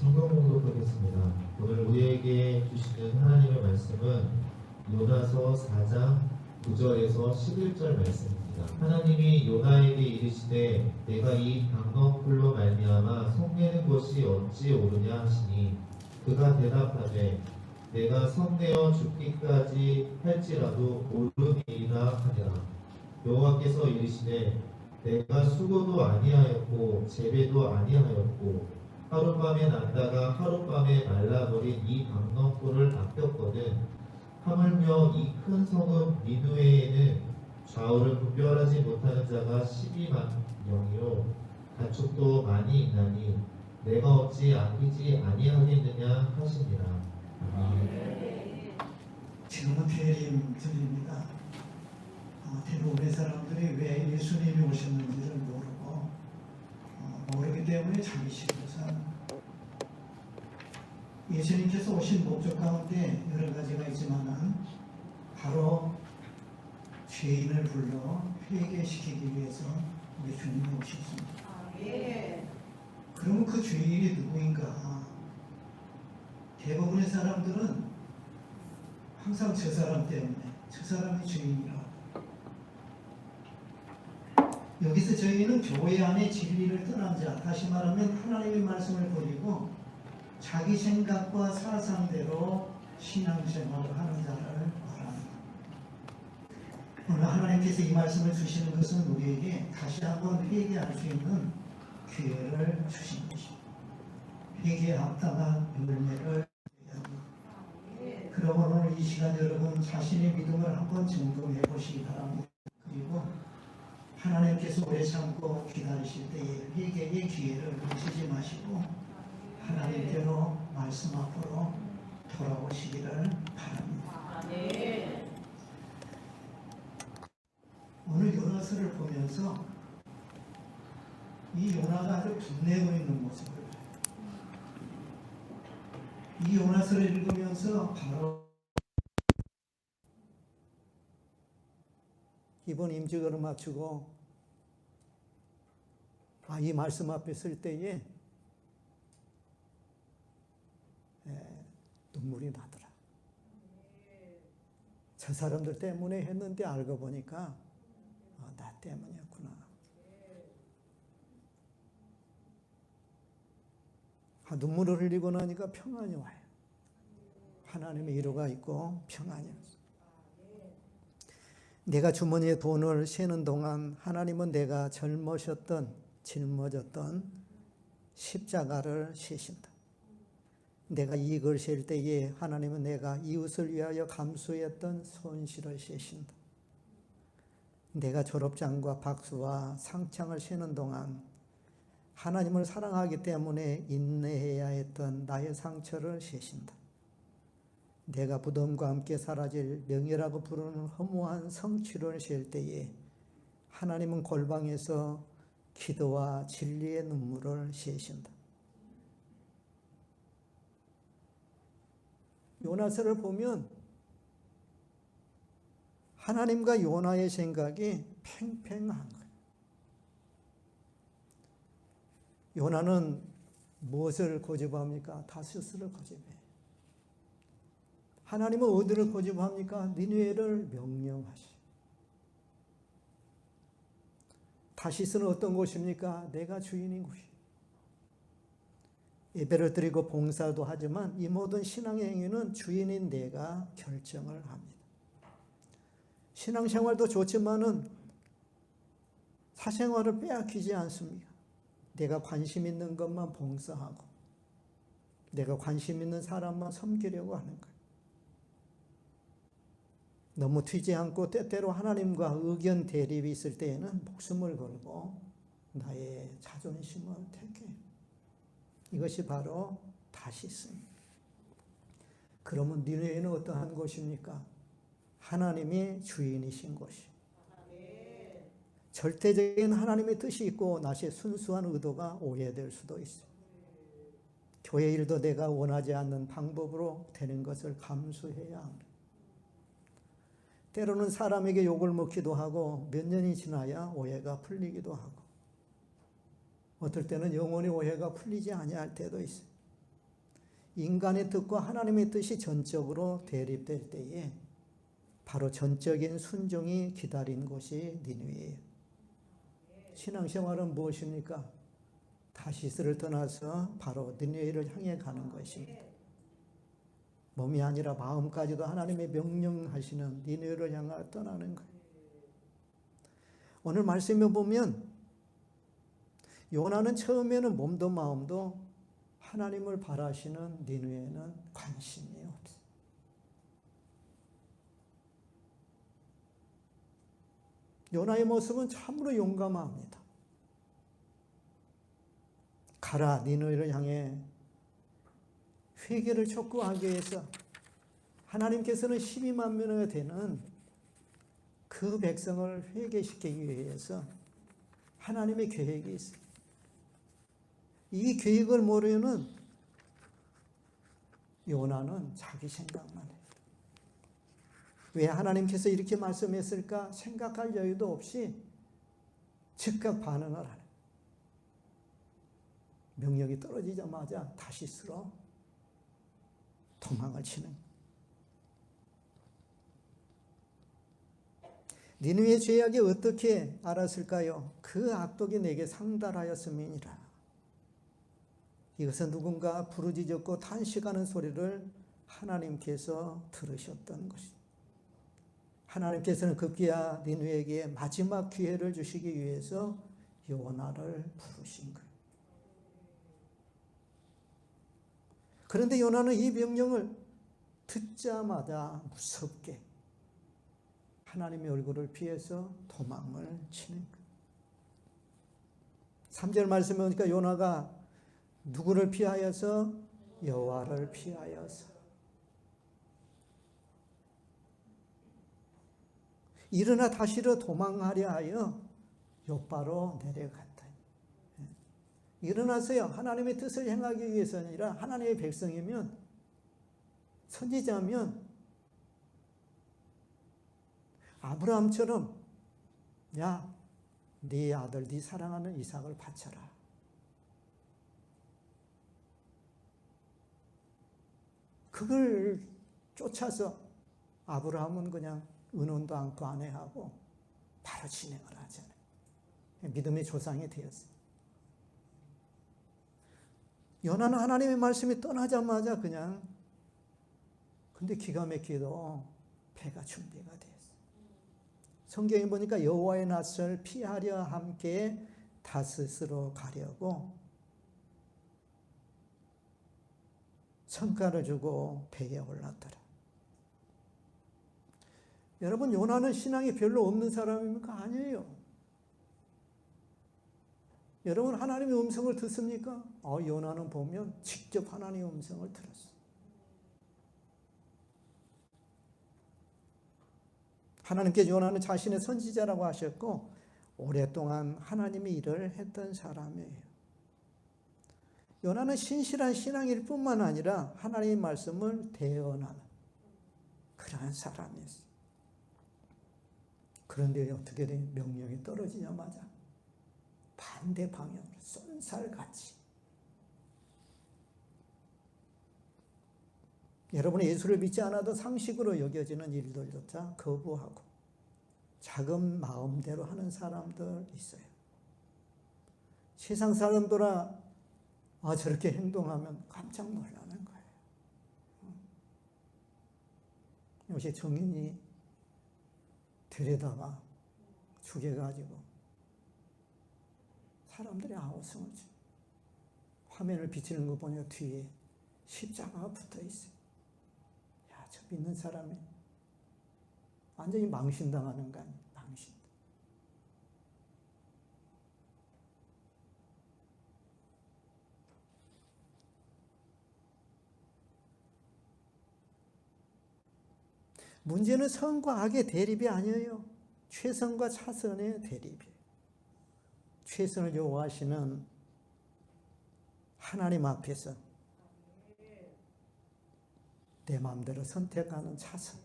성경 공독하겠습니다. 오늘 우리에게 주시는 하나님의 말씀은 요나서 4장 9절에서 11절 말씀입니다. 하나님이 요나에게 이르시되 내가 이 강너풀로 말미암아 성내는 것이 어찌 오르냐 하시니 그가 대답하되 내가 성내어 죽기까지 할지라도 오르리이다 하니라. 여호와께서 이르시되 내가 수고도 아니하였고 재배도 아니하였고 하룻밤에 났다가 하룻밤에 말라버린 이 강너풀을 아꼈거든. 하물며 이 큰 성읍 니느웨에는 좌우를 분별하지 못하는 자가 12만 명이요 가축도 많이 있나니 내가 어찌 아끼지 아니하겠느냐 하시니라. 아멘. 지금은 태림 드립니다. 대부분의 사람들이 왜 예수님이 오셨는지를 모르기 때문에 자기 식으로 사는. 예수님께서 오신 목적 가운데 여러 가지가 있지만은 바로 죄인을 불러 회개시키기 위해서 우리 주님이 오셨습니다. 그러면 그 죄인이 누구인가? 대부분의 사람들은 항상 저 사람 때문에 저 사람이 죄인이라. 여기서 저희는 교회 안에 진리를 떠난 자, 다시 말하면 하나님의 말씀을 버리고 자기 생각과 사상대로 신앙생활을 하는 자를 말합니다. 오늘 하나님께서 이 말씀을 주시는 것은 우리에게 다시 한번 회개할 수 있는 기회를 주신 것입니다. 회개에 합당한 열매를 그러면 오늘 이 시간 여러분 자신의 믿음을 한번 점검해 보시기 바랍니다. 그리고 하나님께서 오래 참고 기다리실 때에 회개의 기회를 놓치지 마시고 하나님께로 말씀 앞으로 돌아오시기를 바랍니다. 오늘 요나서를 보면서 이 요나가 아주 분내고 있는 모습을 봐요. 이 요나서를 읽으면서 바로 이번 임직을 마치고 이 말씀 앞에 쓸 때에 눈물이 나더라. 저 사람들 때문에 했는데 알고 보니까 나 때문이었구나. 눈물을 흘리고 나니까 평안이 와요. 하나님의 위로가 있고 평안이 왔어요. 내가 주머니에 돈을 세는 동안 하나님은 내가 짊어졌던 십자가를 세신다. 내가 이익을 셀 때에 하나님은 내가 이웃을 위하여 감수했던 손실을 세신다. 내가 졸업장과 박수와 상장을 세는 동안 하나님을 사랑하기 때문에 인내해야 했던 나의 상처를 세신다. 내가 부덤과 함께 사라질 명예라고 부르는 허무한 성취를 셀 때에 하나님은 골방에서 기도와 진리의 눈물을 세신다. 요나서를 보면 하나님과 요나의 생각이 팽팽한 거예요. 요나는 무엇을 고집합니까? 다시스를 고집해요. 하나님은 어디를 고집합니까? 니느웨를 명령하시. 다시스는 어떤 곳입니까? 내가 주인인 곳이. 예배를 드리고 봉사도 하지만 이 모든 신앙의 행위는 주인인 내가 결정을 합니다. 신앙생활도 좋지만은 사생활을 빼앗기지 않습니다. 내가 관심 있는 것만 봉사하고 내가 관심 있는 사람만 섬기려고 하는 거예요. 너무 튀지 않고 때때로 하나님과 의견 대립이 있을 때에는 목숨을 걸고 나의 자존심을 택해요. 이것이 바로 다시스입니다. 그러면 니느웨는 어떠한 곳입니까? 하나님이 주인이신 곳이. 절대적인 하나님의 뜻이 있고 나의 순수한 의도가 오해될 수도 있어요. 교회 일도 내가 원하지 않는 방법으로 되는 것을 감수해야 합니다. 때로는 사람에게 욕을 먹기도 하고 몇 년이 지나야 오해가 풀리기도 하고 어떨 때는 영원히 오해가 풀리지 아니할 때도 있어요. 인간의 뜻과 하나님의 뜻이 전적으로 대립될 때에 바로 전적인 순종이 기다린 곳이 니느웨예요. 신앙생활은 무엇입니까? 다시스를 떠나서 바로 니느웨를 향해 가는 것입니다. 몸이 아니라 마음까지도 하나님의 명령하시는 니느웨를 향해 떠나는 거예요. 오늘 말씀에 보면 요나는 처음에는 몸도 마음도 하나님을 바라시는 니느웨는 관심이 없어요. 요나의 모습은 참으로 용감합니다. 가라, 니느웨를 향해 회개를 촉구하기 위해서 하나님께서는 12만 명이 되는 그 백성을 회개시키기 위해서 하나님의 계획이 있어요. 이 계획을 모르는 요나는 자기 생각만 해요. 왜 하나님께서 이렇게 말씀했을까 생각할 여유도 없이 즉각 반응을 하는. 명령이 떨어지자마자 다시스로 도망을 치는. 니느웨의 죄악이 어떻게 알았을까요? 그 악독이 내게 상달하였음이니라. 이것은 누군가 부르짖었고 탄식하는 소리를 하나님께서 들으셨던 것입니다. 하나님께서는 급기야 니느웨에게 마지막 기회를 주시기 위해서 요나를 부르신 거예요. 그런데 요나는 이 명령을 듣자마자 무섭게 하나님의 얼굴을 피해서 도망을 치는 거예요. 3절 말씀에 보니까 요나가 누구를 피하여서? 여호와를 피하여서. 일어나 다시로 도망하려 하여 욥바로 내려갔다. 일어나서요. 하나님의 뜻을 행하기 위해서가 아니라 하나님의 백성이면, 선지자면 아브라함처럼 야, 네 아들, 네 사랑하는 이삭을 바쳐라. 그걸 쫓아서 아브라함은 그냥 의논도 않고 아내하고 바로 진행을 하잖아요. 믿음의 조상이 되었어요. 요나는 하나님의 말씀이 떠나자마자 그냥, 근데 기가 막히게도 배가 준비가 되었어요. 성경에 보니까 여호와의 낯을 피하려 함께 다스스로 가려고 성과를 주고 배에 올랐더라. 여러분, 요나는 신앙이 별로 없는 사람입니까? 아니에요. 여러분, 하나님의 음성을 듣습니까? 요나는 보면 직접 하나님의 음성을 들었어요. 하나님께 요나는 자신의 선지자라고 하셨고 오랫동안 하나님의 일을 했던 사람이에요. 요나는 신실한 신앙일 뿐만 아니라 하나님의 말씀을 대언하는 그러한 사람이었어요. 그런데 어떻게 돼? 명령이 떨어지자마자 반대 방향으로 쏜살같이. 여러분이 예수를 믿지 않아도 상식으로 여겨지는 일들조차 거부하고 작은 마음대로 하는 사람들 있어요. 세상 사람들아 저렇게 행동하면 깜짝 놀라는 거예요. 요새 정인이 들여다가 죽여가지고 사람들이 아우성을 쳐. 화면을 비치는 거 보니까 뒤에 십자가가 붙어 있어요. 야, 저 믿는 사람이 완전히 망신당하는 거 아니에요. 망신. 문제는 선과 악의 대립이 아니에요. 최선과 차선의 대립이에요. 최선을 요구하시는 하나님 앞에서 내 마음대로 선택하는 차선.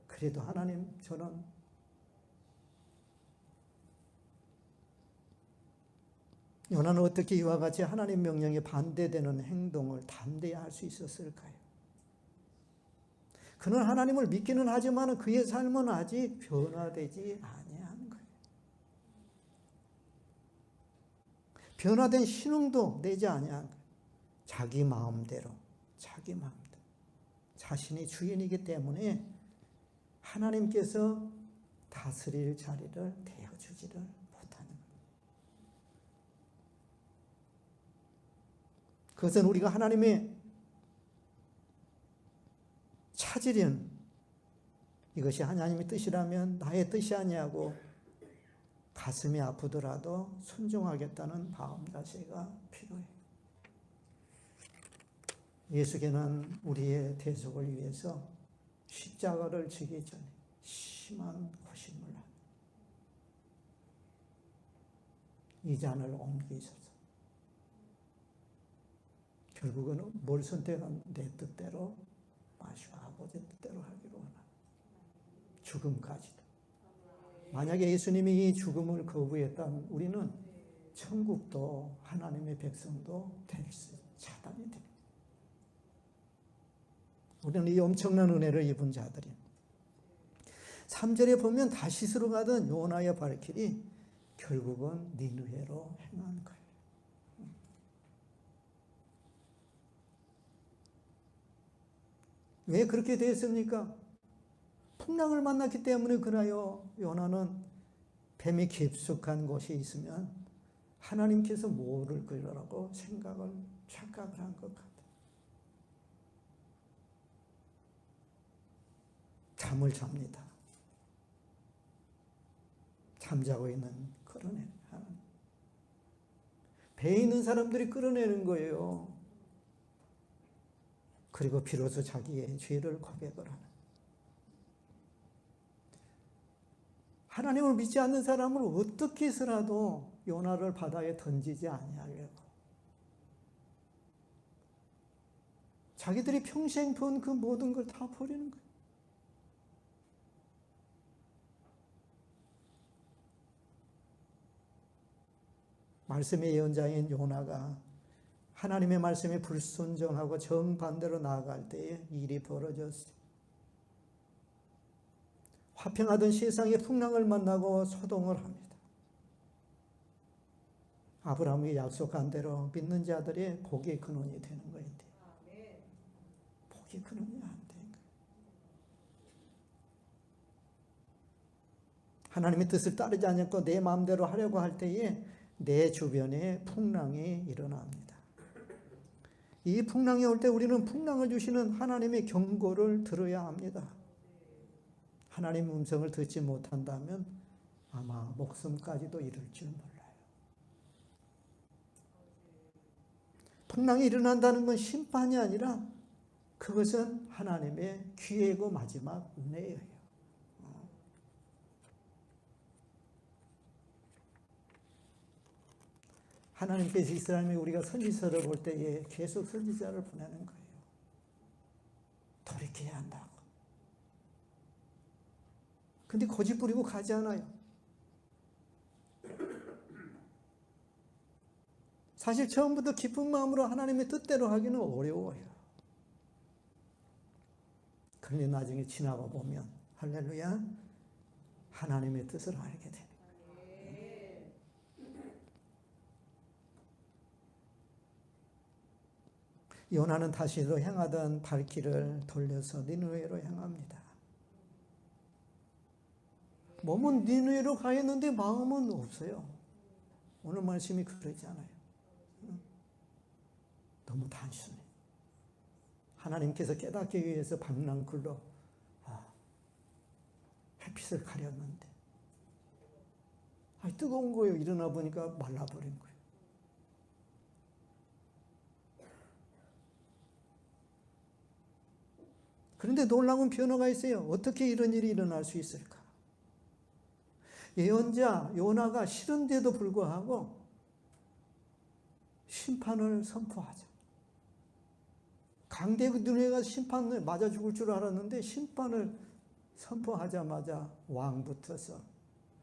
그래도 하나님, 저는 요나는 어떻게 이와 같이 하나님 명령에 반대되는 행동을 담대히 할 수 있었을까요? 그는 하나님을 믿기는 하지만 그의 삶은 아직 변화되지 아니한 거예요. 변화된 신흥도 내지 아니한 거예요. 자기 마음대로 자신이 주인이기 때문에 하나님께서 다스릴 자리를 대어주지를 못하는 거예요. 그것은 우리가 하나님의 찾으련 이것이 하나님의 뜻이라면 나의 뜻이 아니하고 가슴이 아프더라도 순종하겠다는 마음 자세가 필요해요. 예수께는 우리의 대속을 위해서 십자가를 지기 전에 심한 고심을 하고 이 잔을 옮기셔서 결국은 뭘 선택한 내 뜻대로 마시고 아버지 뜻대로 하기로 하나 죽음까지도. 만약에 예수님이 이 죽음을 거부했다면 우리는 천국도 하나님의 백성도 될 수 차단이 됩니다. 우리는 이 엄청난 은혜를 입은 자들이 3절에 보면 다시스로 가던 요나의 발길이 결국은 니느웨로 행한 거예요. 왜 그렇게 됐습니까? 풍랑을 만났기 때문에 그나요. 요나는 뱀이 깊숙한 곳에 있으면 하나님께서 모를 거라고 착각을 한 것 같아요. 잠을 잡니다. 잠자고 있는 끌어내는 하나님. 배에 있는 사람들이 끌어내는 거예요. 그리고 비로소 자기의 죄를 고백을 하는. 하나님을 믿지 않는 사람을 어떻게 해서라도 요나를 바다에 던지지 아니하려고. 자기들이 평생 본 그 모든 걸 다 버리는 거예요. 말씀의 예언자인 요나가 하나님의 말씀에 불순종하고 정반대로 나아갈 때에 일이 벌어졌어요. 화평하던 세상의 풍랑을 만나고 소동을 합니다. 아브라함이 약속한 대로 믿는 자들의 복의 근원이 되는 거인데 복의 근원이 안 되는 거예요. 하나님의 뜻을 따르지 않고 내 마음대로 하려고 할 때에 내 주변에 풍랑이 일어납니다. 이 풍랑이 올 때 우리는 풍랑을 주시는 하나님의 경고를 들어야 합니다. 하나님의 음성을 듣지 못한다면 아마 목숨까지도 잃을 줄 몰라요. 풍랑이 일어난다는 건 심판이 아니라 그것은 하나님의 기회고 마지막 은혜예요. 하나님께서 이스라엘에 우리가 선지서를 볼 때에 계속 선지자를 보내는 거예요. 돌이켜야 한다고. 근데 고집 부리고 가지 않아요. 사실 처음부터 기쁜 마음으로 하나님의 뜻대로 하기는 어려워요. 그런데 나중에 지나가 보면 할렐루야 하나님의 뜻을 알게 됩니다. 요나는 다시로 향하던 발길을 돌려서 니느웨로 향합니다. 몸은 니느웨로 가 있는데 마음은 없어요. 오늘 말씀이 그러지 않아요. 너무 단순해. 하나님께서 깨닫기 위해서 방랑글로 햇빛을 가렸는데 뜨거운 거예요. 일어나 보니까 말라버린 거예요. 그런데 놀라운 변화가 있어요. 어떻게 이런 일이 일어날 수 있을까? 예언자 요나가 싫은데도 불구하고 심판을 선포하죠. 강대 니느웨가 심판을 맞아 죽을 줄 알았는데 심판을 선포하자마자 왕 붙어서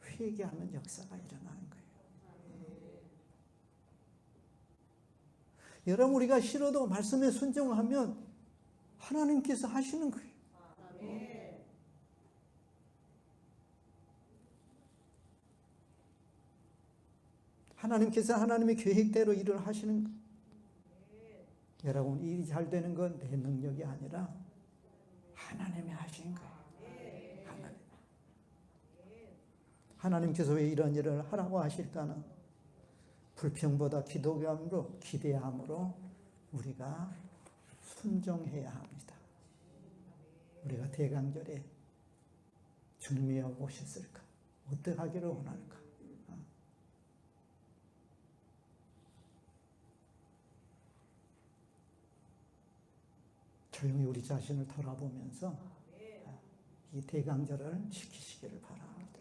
회개하는 역사가 일어나는 거예요. 여러분 우리가 싫어도 말씀에 순종하면 하나님께서 하시는 거예요. 하나님께서 하나님의 계획대로 일을 하시는 거예요. 여러분 일이 잘 되는 건 내 능력이 아니라 하나님이 하신 거예요. 하나님께서 왜 이런 일을 하라고 하실까는 불평보다 기도함으로 기대함으로 우리가 순종해야 합니다. 우리가 대강절에 주님이 오셨을까? 어떻게 하기를 원할까? 조용히 우리 자신을 돌아보면서 이 대강절을 지키시기를 바랍니다.